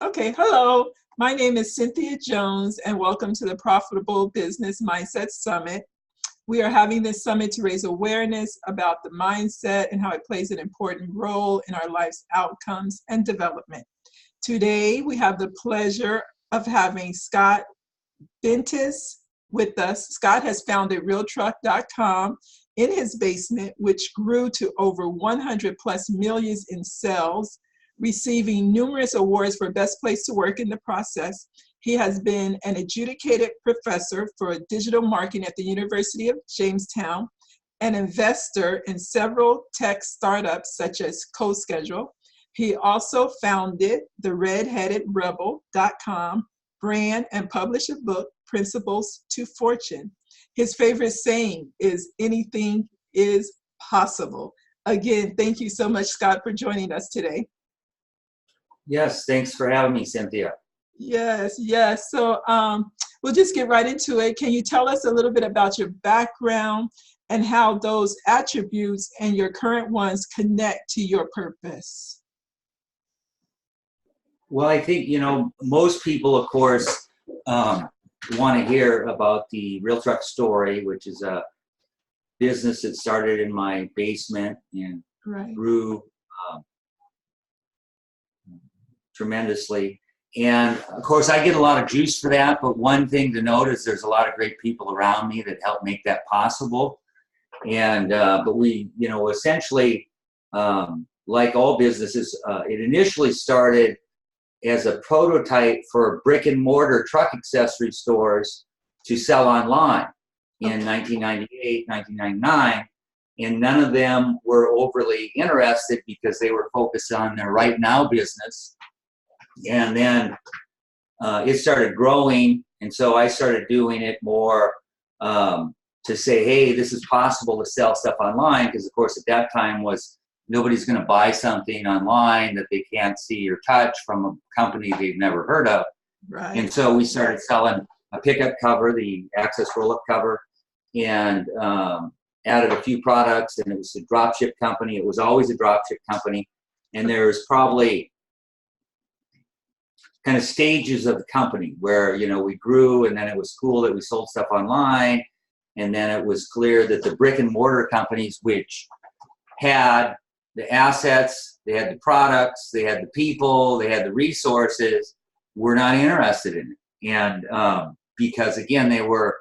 Okay, hello. My name is Cynthia Jones, and welcome to the Profitable Business Mindset Summit. We are having this summit to raise awareness about the mindset and how it plays an important role in our life's outcomes and development. Today, we have the pleasure of having Scott Bentis with us. Scott has founded realtruck.com in his basement, which grew to over 100 plus millions in sales, receiving numerous awards for best place to work in the process. He has been an adjudicated professor for digital marketing at the University of Jamestown, an investor in several tech startups such as CoSchedule. He also founded the redheadedrebel.com brand and published a book, Principles to Fortune. His favorite saying is, anything is possible. Again, thank you so much, Scott, for joining us today. Yes, thanks for having me, Cynthia. Yes. So we'll just get right into it. Can you tell us a little bit about your background and how those attributes and your current ones connect to your purpose? Well, I think, most people, of course, want to hear about the Real Truck story, which is a business that started in my basement and grew tremendously. And of course, I get a lot of juice for that. But one thing to note is there's a lot of great people around me that help make that possible. And but we, essentially, like all businesses, it initially started as a prototype for brick and mortar truck accessory stores to sell online in 1998, 1999. And none of them were overly interested because they were focused on their right now business. And then it started growing. And so I started doing it more to say, hey, this is possible to sell stuff online. Because, of course, at that time was nobody's going to buy something online that they can't see or touch from a company they've never heard of. Right. And so we started selling a pickup cover, the Access roll-up cover, and added a few products. And it was a dropship company. It was always a dropship company. And there was probably kind of stages of the company where, we grew, and then it was cool that we sold stuff online. And then it was clear that the brick and mortar companies, which had the assets, they had the products, they had the people, they had the resources, were not interested in it. And because, again, they were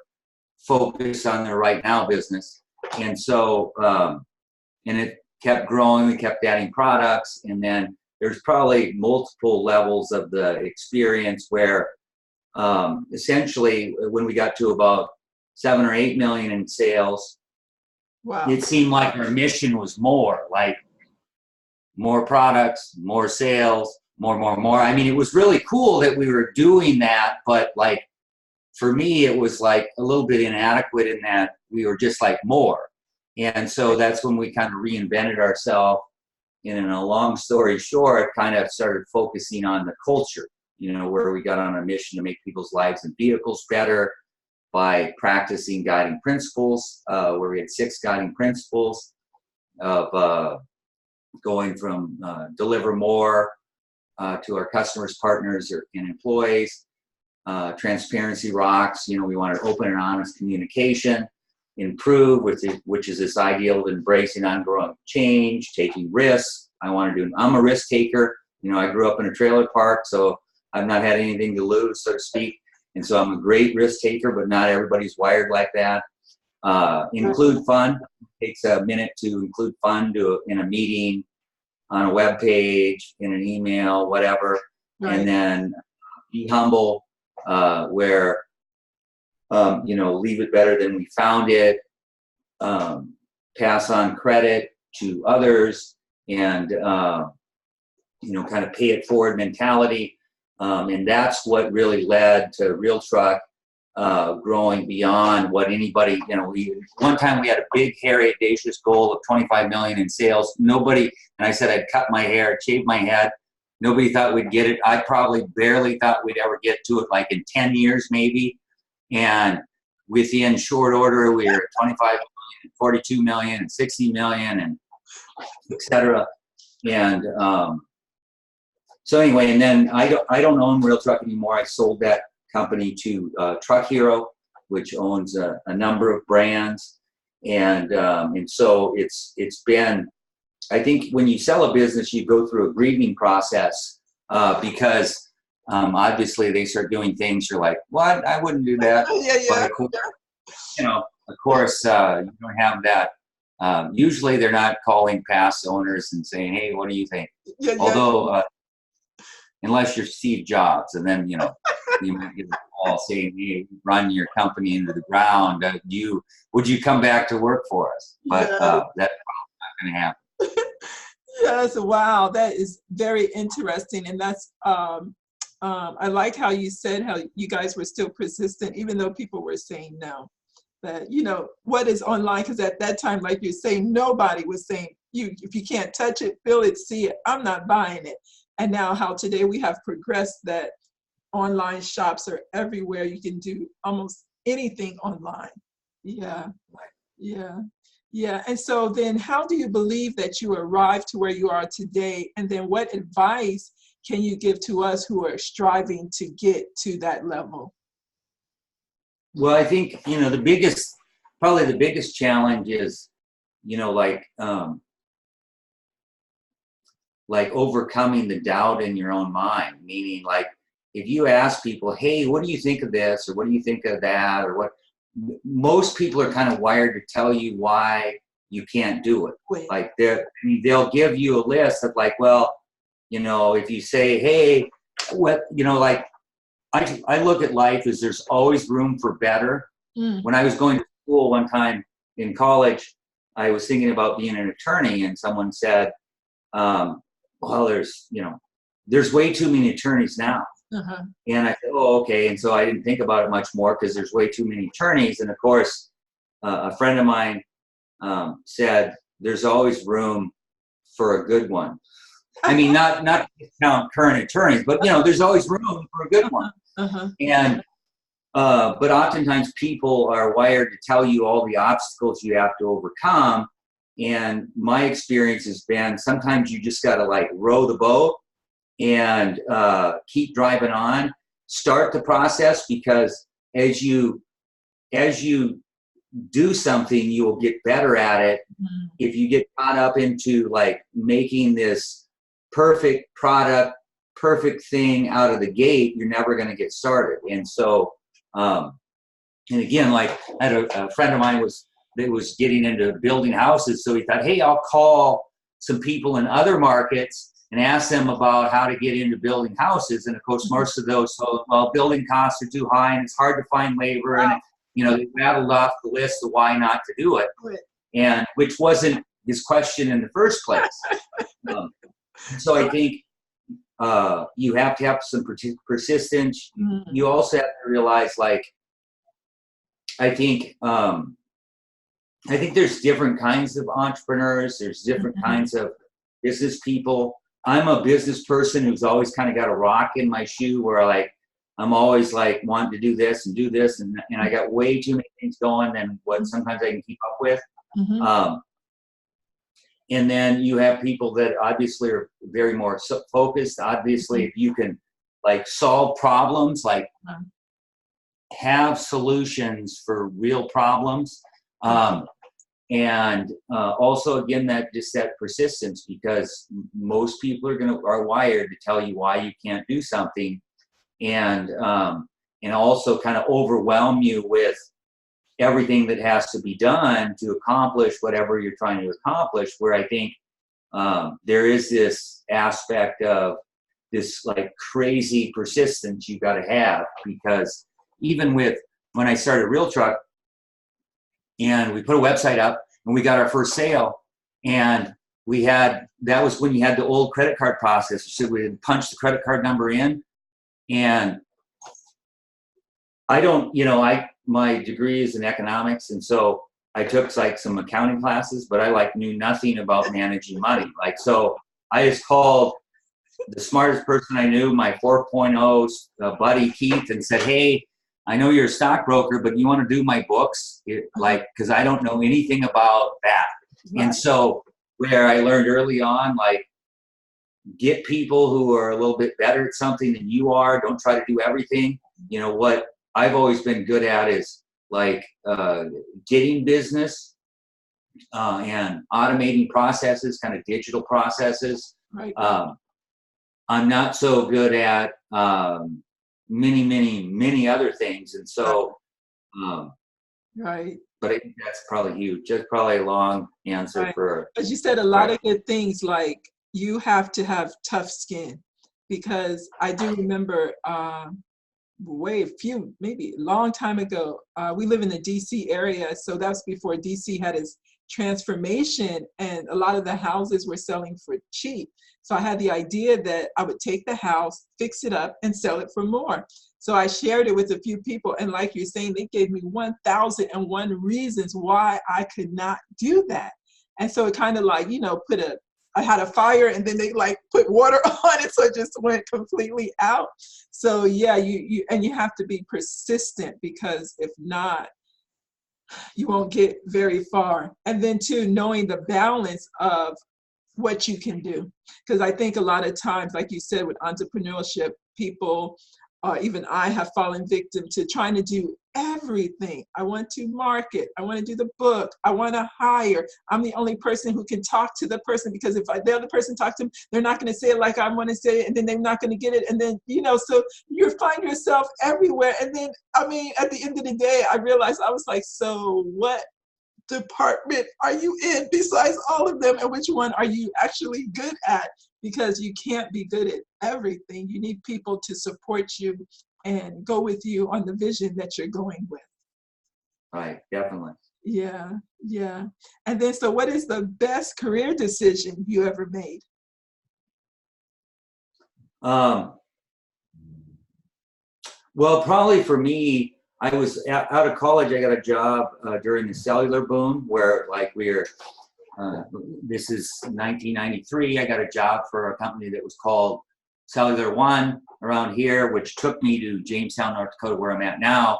focused on their right now business. And so, and it kept growing, we kept adding products, and then there's probably multiple levels of the experience where essentially when we got to about 7 or 8 million in sales, wow, it seemed like our mission was more products, more sales, more. I mean, it was really cool that we were doing that, but for me, it was a little bit inadequate in that we were just more. And so that's when we kind of reinvented ourselves. And in a long story short, kind of started focusing on the culture, where we got on a mission to make people's lives and vehicles better by practicing guiding principles, where we had 6 guiding principles of going from deliver more to our customers, partners, and employees. Transparency rocks. We wanted open and honest communication. Improve, which is this ideal of embracing ongoing change, taking risks. I'm a risk taker. I grew up in a trailer park, so I've not had anything to lose, so to speak. And so I'm a great risk taker, but not everybody's wired like that. Include fun. It takes a minute to include fun in a meeting, on a web page, in an email, whatever. Right. And then be humble, where leave it better than we found it, pass on credit to others, and, kind of pay it forward mentality. And that's what really led to Real Truck growing beyond what anybody, one time we had a big, hairy, audacious goal of 25 million in sales. Nobody, and I said I'd cut my hair, shave my head. Nobody thought we'd get it. I probably barely thought we'd ever get to it, in 10 years maybe. And within short order, we were at 25 million, 42 million, and 60 million, and et cetera. And So anyway, and then I don't own Real Truck anymore. I sold that company to Truck Hero, which owns a number of brands, and so it's been. I think when you sell a business, you go through a grieving process because obviously they start doing things. You're like, what? I wouldn't do that. But of course, you don't have that. Usually, they're not calling past owners and saying, "Hey, what do you think?" Although, unless you're Steve Jobs, and then you might get a call saying, "Hey, run your company into the ground. Would you come back to work for us?" But that's probably not going to happen. Yes, wow, that is very interesting, and that's I like how you said how you guys were still persistent, even though people were saying no. That what is online? Because at that time, like you're saying, nobody was saying if you can't touch it, feel it, see it, I'm not buying it. And now how today we have progressed that online shops are everywhere. You can do almost anything online. Yeah, yeah. Yeah, and so then how do you believe that you arrived to where you are today? And then what advice can you give to us who are striving to get to that level? Well, I think, probably the biggest challenge is, like overcoming the doubt in your own mind. Meaning, like, if you ask people, hey, what do you think of this? Or what do you think of that? Or what? Most people are kind of wired to tell you why you can't do it. Like they'll give you a list of like, well, if you say, hey, like I look at life as there's always room for better. When I was going to school one time in college, I was thinking about being an attorney, and someone said, well, there's way too many attorneys now. Uh-huh. And I said, oh, okay. And so I didn't think about it much more because there's way too many attorneys. And of course, a friend of mine said, there's always room for a good one. I mean, not to count current attorneys, but there's always room for a good one. Uh-huh. And but oftentimes people are wired to tell you all the obstacles you have to overcome. And my experience has been sometimes you just got to like row the boat and keep driving on. Start the process, because as you do something, you will get better at it. Mm-hmm. If you get caught up into like making this perfect product, perfect thing out of the gate, you're never going to get started. And so, and again, like I had a friend of mine that was getting into building houses. So he thought, hey, I'll call some people in other markets and ask them about how to get into building houses. And of course, most of those, building costs are too high and it's hard to find labor. And, they rattled off the list of why not to do it. And which wasn't his question in the first place. So I think you have to have some persistence. Mm-hmm. You also have to realize, like, I think there's different kinds of entrepreneurs. There's different Mm-hmm. kinds of business people. I'm a business person who's always kind of got a rock in my shoe where I'm always like wanting to do this and do this. And I got way too many things going than what sometimes I can keep up with. Mm-hmm. And then you have people that obviously are very more focused. Obviously, if you can like solve problems, like have solutions for real problems. And also, again, that persistence, because most people are wired to tell you why you can't do something, and also kind of overwhelm you with everything that has to be done to accomplish whatever you're trying to accomplish. Where I think there is this aspect of this like crazy persistence you got to have, because even when I started Real Truck, and we put a website up and we got our first sale, and that was when you had the old credit card process. So we would punch the credit card number in, and my degree is in economics, and so I took like some accounting classes, but I knew nothing about managing money. So I just called the smartest person I knew, my 4.0 buddy Keith, and said, hey, I know you're a stockbroker, but you want to do my books? Because I don't know anything about that. Right. And so where I learned early on, get people who are a little bit better at something than you are. Don't try to do everything. You know, what I've always been good at is like getting business and automating processes, kind of digital processes. Right. I'm not so good at many other things. And so, right. But I think that's probably huge. Just probably a long answer Right. for. But you said a lot of good things, like you have to have tough skin, because I do remember maybe a long time ago, we live in the DC area, so that's before DC had its transformation, and a lot of the houses were selling for cheap. So I had the idea that I would take the house, fix it up, and sell it for more. So I shared it with a few people, and like you're saying, they gave me 1,001 reasons why I could not do that. And so it kind of like, you know, I had a fire, and then they like put water on it, so it just went completely out. So yeah, you have to be persistent, because if not, you won't get very far. And then too, knowing the balance of what you can do. Because I think a lot of times, like you said, with entrepreneurship, people, even I have fallen victim to trying to do everything. I want to market. I want to do the book. I want to hire. I'm the only person who can talk to the person, because if the other person talks to them, they're not going to say it like I want to say it, and then they're not going to get it. And then, you know, so you find yourself everywhere. And then, I mean, at the end of the day, I realized, I was like, so what department are you in besides all of them, and which one are you actually good at? Because you can't be good at everything. You need people to support you and go with you on the vision that you're going with. Right, definitely. Yeah. And then, so what is the best career decision you ever made? Well, probably for me, I was out of college. I got a job during the cellular boom, where like this is 1993. I got a job for a company that was called Cellular One around here, which took me to Jamestown, North Dakota, where I'm at now.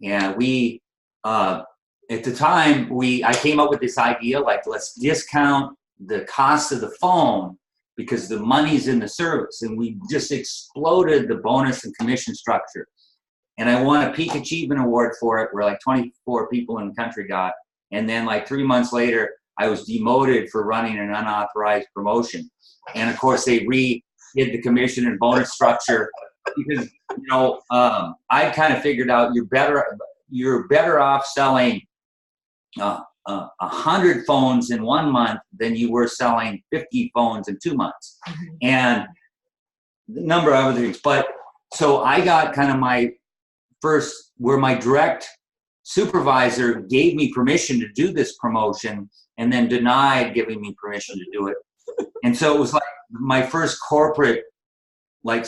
And we, at the time, I came up with this idea, like, let's discount the cost of the phone because the money's in the service. And we just exploded the bonus and commission structure. And I won a Peak Achievement Award for it, where like 24 people in the country got. And then like 3 months later, I was demoted for running an unauthorized promotion. And of course, they redid the commission and bonus structure, because, you know, I kind of figured out you're better off selling 100 phones in 1 month than you were selling 50 phones in 2 months. Mm-hmm. And a number of other things. But so I got kind of where my direct supervisor gave me permission to do this promotion, and then denied giving me permission to do it. And so it was like my first corporate, like,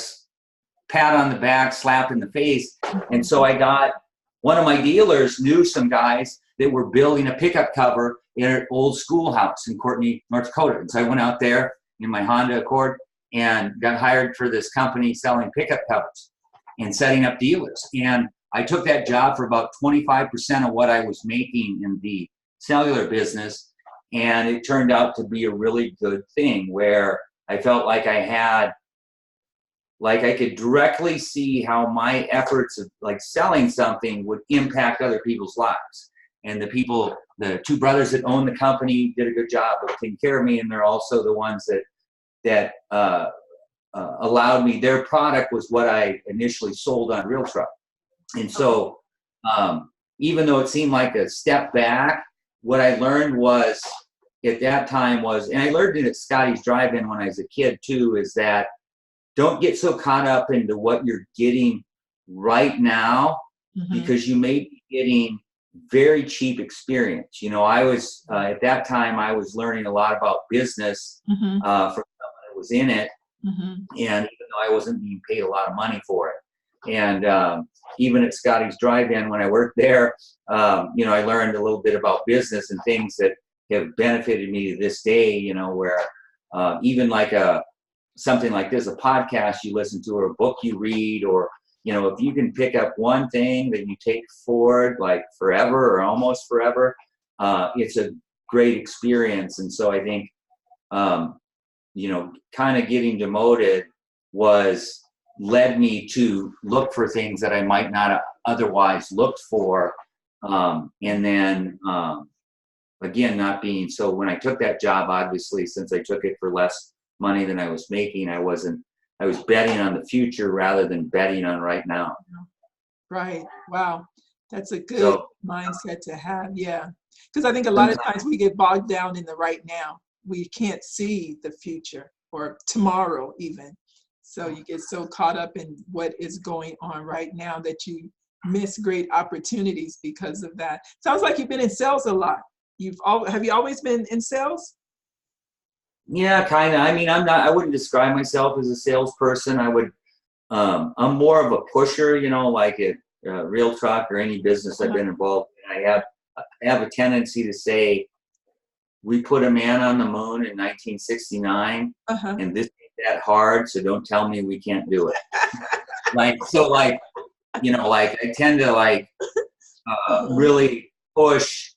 pat on the back, slap in the face. And so one of my dealers knew some guys that were building a pickup cover in an old schoolhouse in Courtney, North Dakota. And so I went out there in my Honda Accord and got hired for this company selling pickup covers and setting up dealers. And I took that job for about 25% of what I was making in the cellular business. And it turned out to be a really good thing, where I felt like I could directly see how my efforts of like selling something would impact other people's lives. And the two brothers that own the company did a good job of taking care of me. And they're also the ones that allowed me. Their product was what I initially sold on Real Truck. And so even though it seemed like a step back, what I learned was at that time and I learned it at Scotty's Drive-In when I was a kid too, is that don't get so caught up into what you're getting right now, mm-hmm. because you may be getting very cheap experience. You know, I was at that time I was learning a lot about business mm-hmm. From someone that was in it, mm-hmm. and even though I wasn't being paid a lot of money for it, and even at Scotty's Drive-In when I worked there, you know, I learned a little bit about business and things that have benefited me to this day. You know, where even like something like this, a podcast you listen to, or a book you read, or, you know, if you can pick up one thing that you take forward like forever or almost forever, it's a great experience. And so I think kind of getting demoted led me to look for things that I might not have otherwise looked for. And then, again, not being, so when I took that job, obviously, since I took it for less money than I was making, I was betting on the future rather than betting on right now. Right. Wow. That's a good mindset to have. Yeah. Because I think a lot of times we get bogged down in the right now. We can't see the future or tomorrow even. So you get so caught up in what is going on right now that you miss great opportunities because of that. Sounds like you've been in sales a lot. Have you always been in sales? Yeah, kind of. I mean, I wouldn't describe myself as a salesperson. I'm more of a pusher, like at Real Truck or any business I've been involved in. I have a tendency to say, we put a man on the moon in 1969, and this ain't that hard, so don't tell me we can't do it. I tend to really push,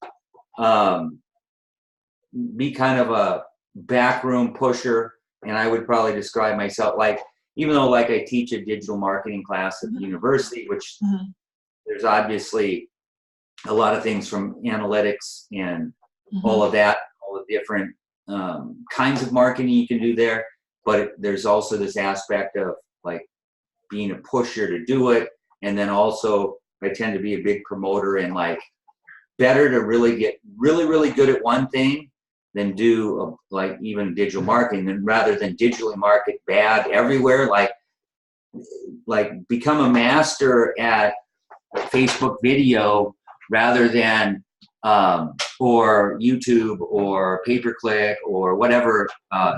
be kind of a backroom pusher, and I would probably describe myself even though I teach a digital marketing class at the university, which there's obviously a lot of things from analytics and all of that, all the different kinds of marketing you can do there. But there's also this aspect of being a pusher to do it. And then also I tend to be a big promoter and better to really get really, really good at one thing than do even digital marketing, and rather than digitally market bad everywhere, become a master at Facebook video rather than or YouTube or pay-per-click or whatever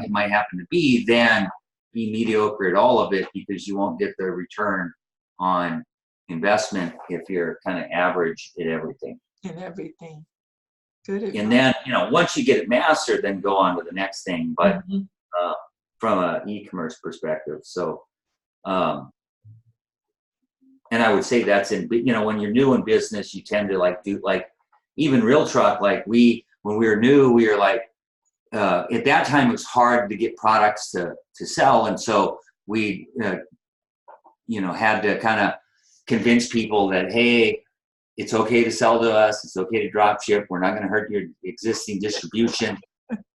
it might happen to be, than be mediocre at all of it, because you won't get the return on investment if you're kind of average at everything. Good. And then, once you get it mastered, then go on to the next thing. But from an e-commerce perspective, so and I would say that's in, when you're new in business, you tend to do even Real Truck. When we were new, we were at that time it was hard to get products to sell, and so we had to kind of convince people that, hey, it's okay to sell to us. It's okay to drop ship. We're not going to hurt your existing distribution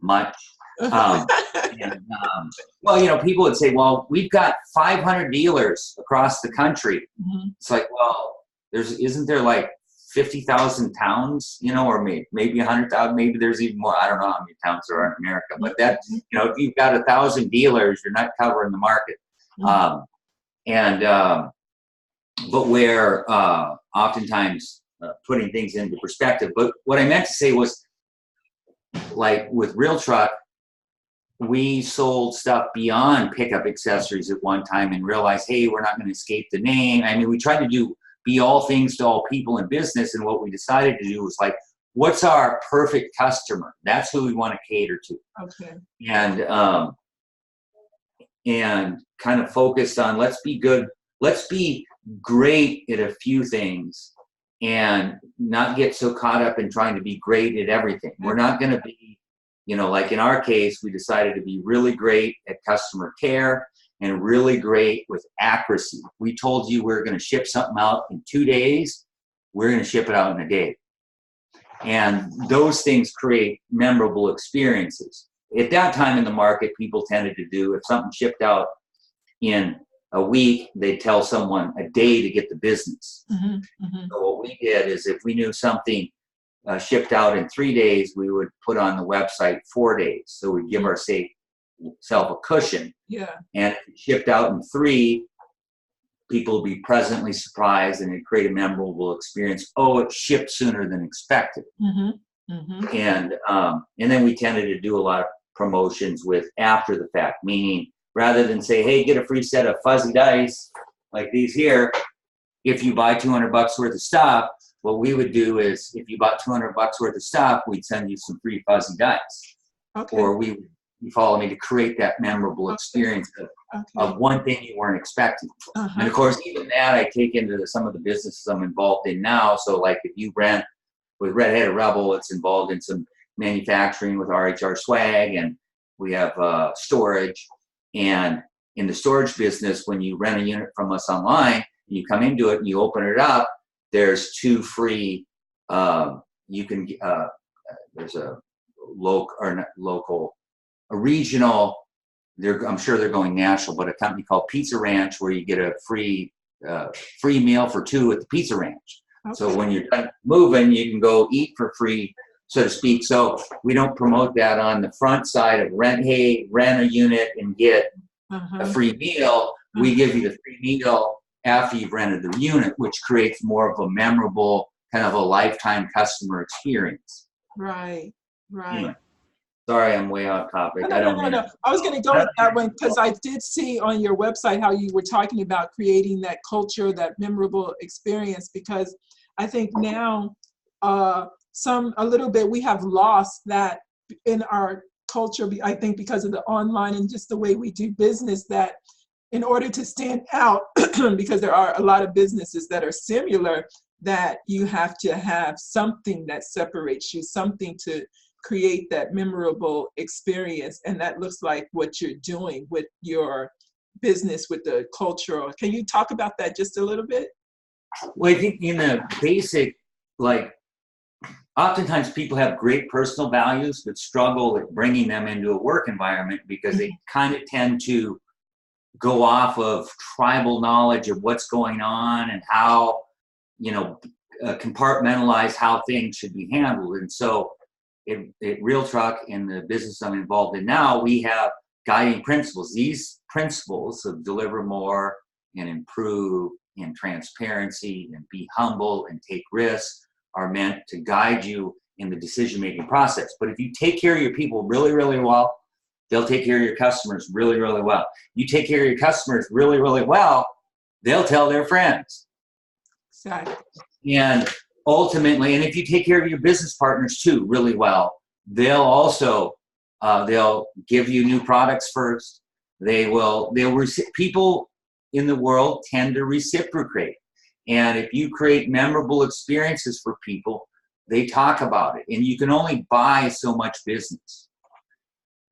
much. Well, people would say, well, we've got 500 dealers across the country. It's well, isn't there 50,000 towns, or maybe 100,000, maybe there's even more. I don't know how many towns there are in America, but that, if you've got 1,000 dealers, you're not covering the market. But where oftentimes putting things into perspective. But what I meant to say was, with Real Truck, we sold stuff beyond pickup accessories at one time and realized, hey, we're not going to escape the name. I mean, we tried to be all things to all people in business, and what we decided to do was what's our perfect customer? That's who we want to cater to. Okay. And kind of focused on, let's be good. Let's be great at a few things and not get so caught up in trying to be great at everything. We're not going to be, in our case, we decided to be really great at customer care and really great with accuracy. We told you we're going to ship something out in 2 days. We're going to ship it out in a day. And those things create memorable experiences. At that time in the market, people tended to do, if something shipped out in a week, they'd tell someone a day to get the business. So what we did is, if we knew something shipped out in 3 days, we would put on the website 4 days. So we'd give ourselves a cushion. Yeah. And if it shipped out in 3, people would be pleasantly surprised, and it'd create a memorable experience. Oh, it shipped sooner than expected. And then we tended to do a lot of promotions with after the fact, meaning rather than say, hey, get a free set of fuzzy dice like these here, if you buy $200 worth of stuff, what we would do is, if you bought $200 worth of stuff, we'd send you some free fuzzy dice. Okay. Or you follow me, to create that memorable experience of one thing you weren't expecting. And of course, even that I take into some of the businesses I'm involved in now. So if you rent with Red-Headed Rebel, it's involved in some manufacturing with RHR Swag, and we have storage. And in the storage business, when you rent a unit from us online, you come into it and you open it up, there's 2 free, you can, there's a local, or not local, a regional, I'm sure they're going national, but a company called Pizza Ranch, where you get a free meal for 2 at the Pizza Ranch. Okay. So when you're done moving, you can go eat for free, so to speak. So we don't promote that on the front side of rent a unit and get a free meal. We give you the free meal after you've rented the unit, which creates more of a memorable, kind of a lifetime customer experience. Right. Anyway, sorry, I'm way off topic. No. I was going to go with that one because I did see on your website how you were talking about creating that culture, that memorable experience, because I think now a little bit we have lost that in our culture, I think, because of the online and just the way we do business, that in order to stand out, because there are a lot of businesses that are similar, that you have to have something that separates you, something to create that memorable experience. And that looks like what you're doing with your business, with the cultural. Can you talk about that just a little bit? Well, I think in the basic, like, oftentimes people have great personal values but struggle with bringing them into a work environment because they kind of tend to go off of tribal knowledge of what's going on and how, compartmentalize how things should be handled. And so at Real Truck, in the business I'm involved in now, we have guiding principles. These principles of deliver more and improve and transparency and be humble and take risks are meant to guide you in the decision-making process. But if you take care of your people really, really well, they'll take care of your customers really, really well. You take care of your customers really, really well, they'll tell their friends. Exactly. And ultimately, and if you take care of your business partners too really well, they'll also, they'll give you new products first. People in the world tend to reciprocate. And if you create memorable experiences for people, they talk about it. And you can only buy so much business.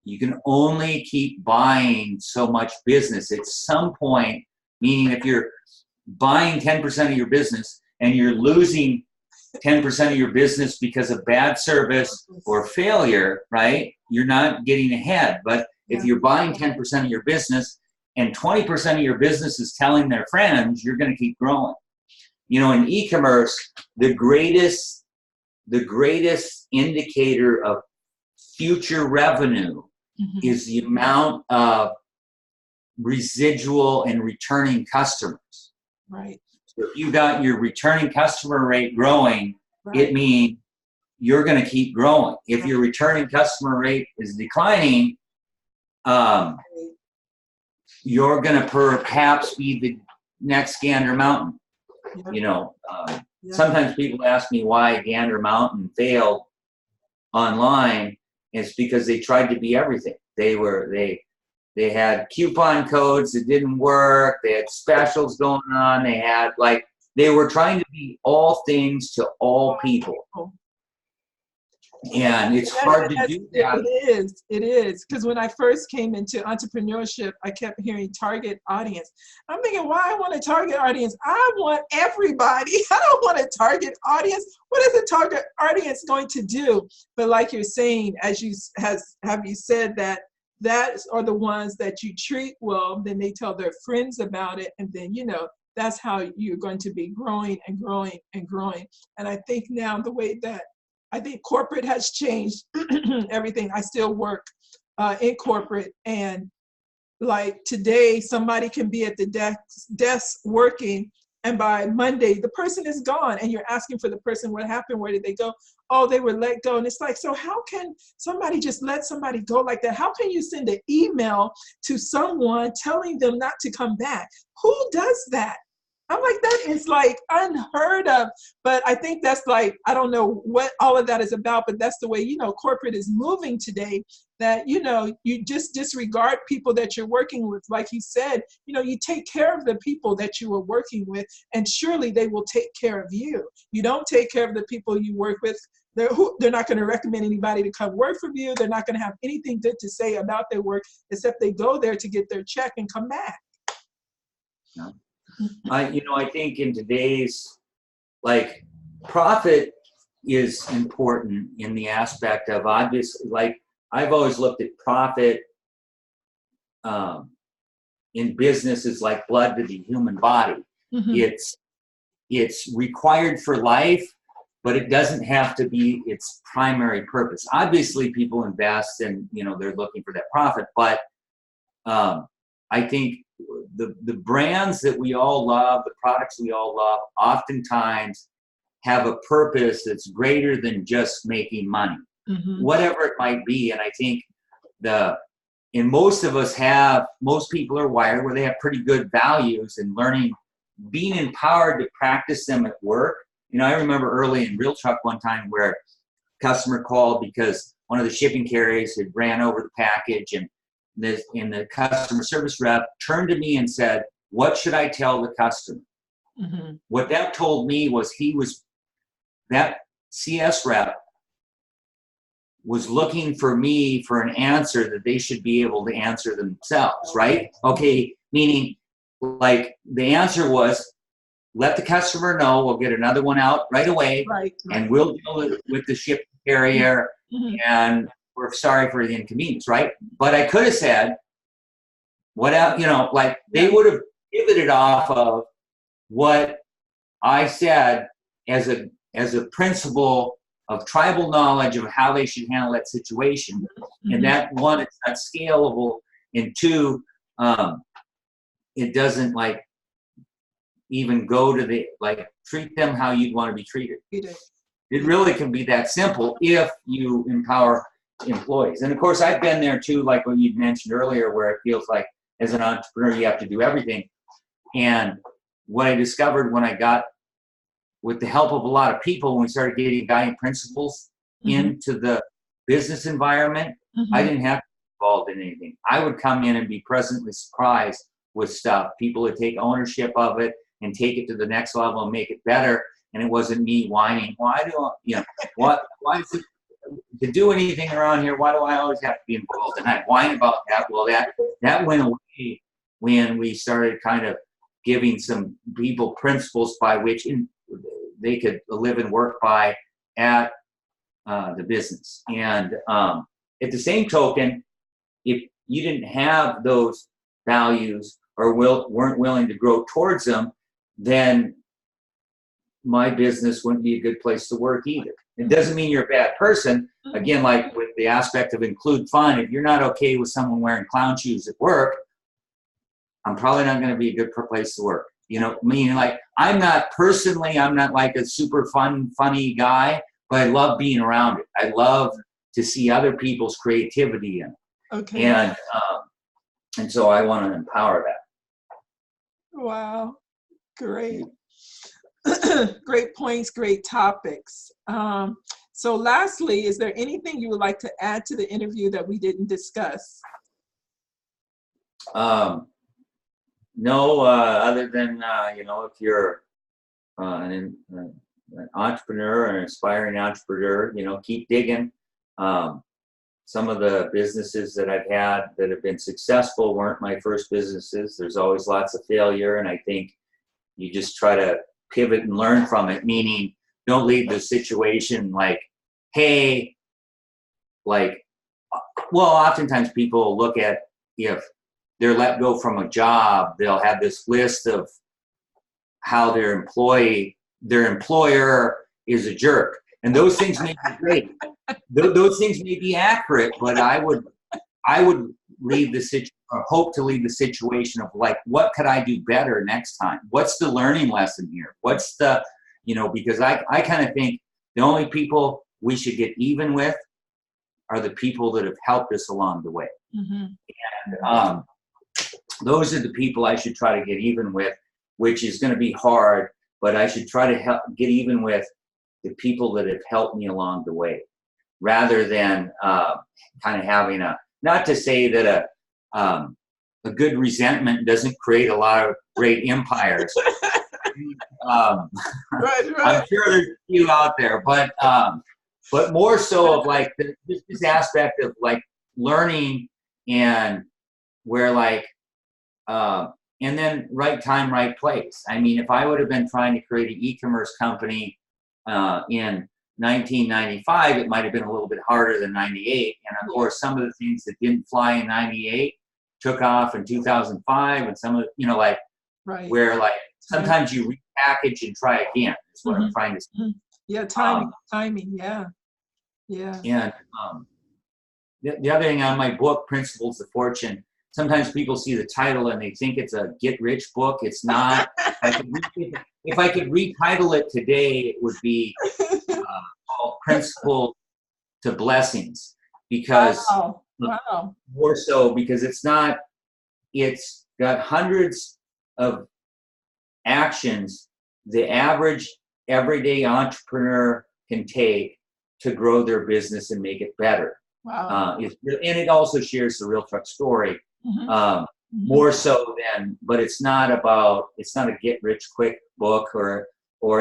You can only keep buying so much business at some point, meaning if you're buying 10% of your business and you're losing 10% of your business because of bad service or failure, right? You're not getting ahead. But if you're buying 10% of your business and 20% of your business is telling their friends, you're going to keep growing. In e-commerce, the greatest indicator of future revenue is the amount of residual and returning customers. Right. So if you got your returning customer rate growing, it means you're going to keep growing. If your returning customer rate is declining, you're going to perhaps be the next Gander Mountain. Sometimes people ask me why Gander Mountain failed online. It's because they tried to be everything. They had coupon codes that didn't work. They had specials going on. They were trying to be all things to all people. And it's hard to do that. It is. Because when I first came into entrepreneurship, I kept hearing target audience. I'm thinking, why I want a target audience? I want everybody. I don't want a target audience. What is a target audience going to do? But like you're saying, have you said that are the ones that you treat well, then they tell their friends about it. And then, that's how you're going to be growing and growing and growing. And I think now the way that I think corporate has changed everything. I still work in corporate, and like today, somebody can be at the desk working, and by Monday, the person is gone, and you're asking for the person, what happened? Where did they go? Oh, they were let go. And it's like, so how can somebody just let somebody go like that? How can you send an email to someone telling them not to come back? Who does that? I'm like, that is like unheard of. But I think that's like, I don't know what all of that is about, but that's the way, corporate is moving today, that, you just disregard people that you're working with. Like you said, you take care of the people that you are working with, and surely they will take care of you. You don't take care of the people you work with, they're not going to recommend anybody to come work for you. They're not going to have anything good to say about their work, except they go there to get their check and come back. No. I think in today's, like, profit is important in the aspect of, obviously, like, I've always looked at profit in business as like blood to the human body. Mm-hmm. It's required for life, but it doesn't have to be its primary purpose. Obviously, people invest and, they're looking for that profit, but I think the brands that we all love, the products we all love, oftentimes have a purpose that's greater than just making money, mm-hmm. whatever it might be. And I think most people are wired where they have pretty good values, and being empowered to practice them at work. I remember early in Real Truck one time where a customer called because one of the shipping carriers had ran over the package, and the customer service rep turned to me and said, "What should I tell the customer?" Mm-hmm. What that told me was that CS rep was looking for me for an answer that they should be able to answer themselves, right? Okay, meaning, like, the answer was, let the customer know, we'll get another one out right away, right. And we'll deal with the shipping carrier, mm-hmm. and we're sorry for the inconvenience, right? But I could have said, they would have pivoted off of what I said as a principle of tribal knowledge of how they should handle that situation. Mm-hmm. And that, one, it's not scalable, and two, it doesn't even go to treat them how you'd want to be treated. It really can be that simple if you empower employees. And of course, I've been there too, like what you mentioned earlier, where it feels like as an entrepreneur you have to do everything. And what I discovered when I got, with the help of a lot of people, when we started getting guiding principles, mm-hmm. into the business environment, mm-hmm. I didn't have to be involved in anything. I would come in and be pleasantly surprised with stuff. People would take ownership of it and take it to the next level and make it better. And it wasn't me whining, why is it, to do anything around here, why do I always have to be involved? And I whine about that. Well, that went away when we started kind of giving some people principles by which they could live and work by at the business. And at the same token, if you didn't have those values or weren't willing to grow towards them, then my business wouldn't be a good place to work either. It doesn't mean you're a bad person. Again, like with the aspect of include fun, if you're not okay with someone wearing clown shoes at work, I'm probably not going to be a good place to work. Meaning, like, I'm not like a super funny guy, but I love being around it. I love to see other people's creativity in it. Okay. And so I want to empower that. Wow. Great. Great points, great topics. So lastly, is there anything you would like to add to the interview that we didn't discuss? No, other than, if you're an entrepreneur, an aspiring entrepreneur, keep digging. Some of the businesses that I've had that have been successful weren't my first businesses. There's always lots of failure, and I think you just try to pivot and learn from it, meaning don't leave the situation like, hey, oftentimes people look at, if they're let go from a job, they'll have this list of how their employer is a jerk. And those things may be great. Those things may be accurate, but I would leave the situation, or hope to leave the situation of, like, what could I do better next time? What's the learning lesson here? What's the, because I kind of think the only people we should get even with are the people that have helped us along the way. Mm-hmm. And those are the people I should try to get even with, which is going to be hard, but I should try to get even with the people that have helped me along the way, rather than kind of having not to say that a good resentment doesn't create a lot of great empires. Right. I'm sure there's a few out there, but but more so of like this aspect of like learning and where like, and then right time, right place. I mean, if I would have been trying to create an e-commerce company in 1995, it might have been a little bit harder than 98. And of course, some of the things that didn't fly in 98 took off in 2005, and some of, you know, like where like sometimes you repackage and try again is what I'm trying to say. Yeah, timing, yeah. And the other thing on my book, Principles of Fortune, sometimes people see the title and they think it's a get-rich book. It's not. If I could retitle it today, it would be called Principles to Blessings, because more so because it's got hundreds of actions the average everyday entrepreneur can take to grow their business and make it better. Wow. And it also shares the real truck story. More so than, but it's not a get rich quick book or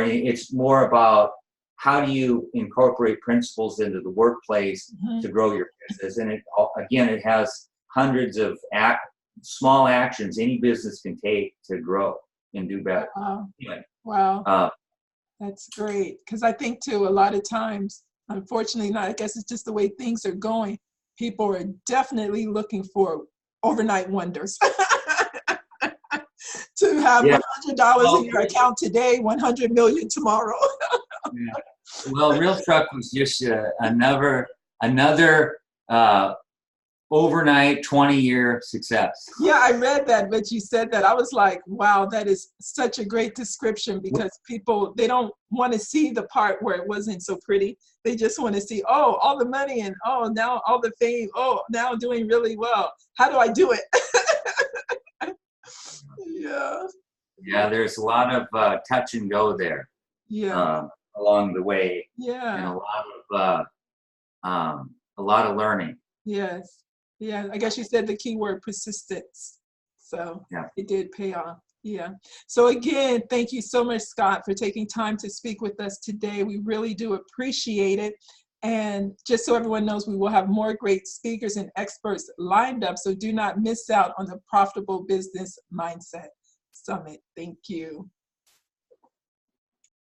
it's more about how do you incorporate principles into the workplace to grow your business. And it has hundreds of small actions any business can take to grow and do better. Wow. That's great. Because I think too, a lot of times, unfortunately not, I guess it's just the way things are going. People are definitely looking for overnight wonders. To have $100 in your account today, 100 million tomorrow. Well, Real Truck was just another overnight 20-year success. Yeah, I read that, but you said that. I was like, wow, that is such a great description, because people, they don't want to see the part where it wasn't so pretty. They just want to see, oh, all the money and oh, now all the fame. Oh, now doing really well. How do I do it? Yeah, there's a lot of touch and go there. Along the way. And a lot of learning. Yes. Yeah, I guess you said the key word, persistence. So it did pay off. Yeah. So again, thank you so much, Scott, for taking time to speak with us today. We really do appreciate it. And just so everyone knows, we will have more great speakers and experts lined up. So do not miss out on the Profitable Business Mindset Summit. Thank you.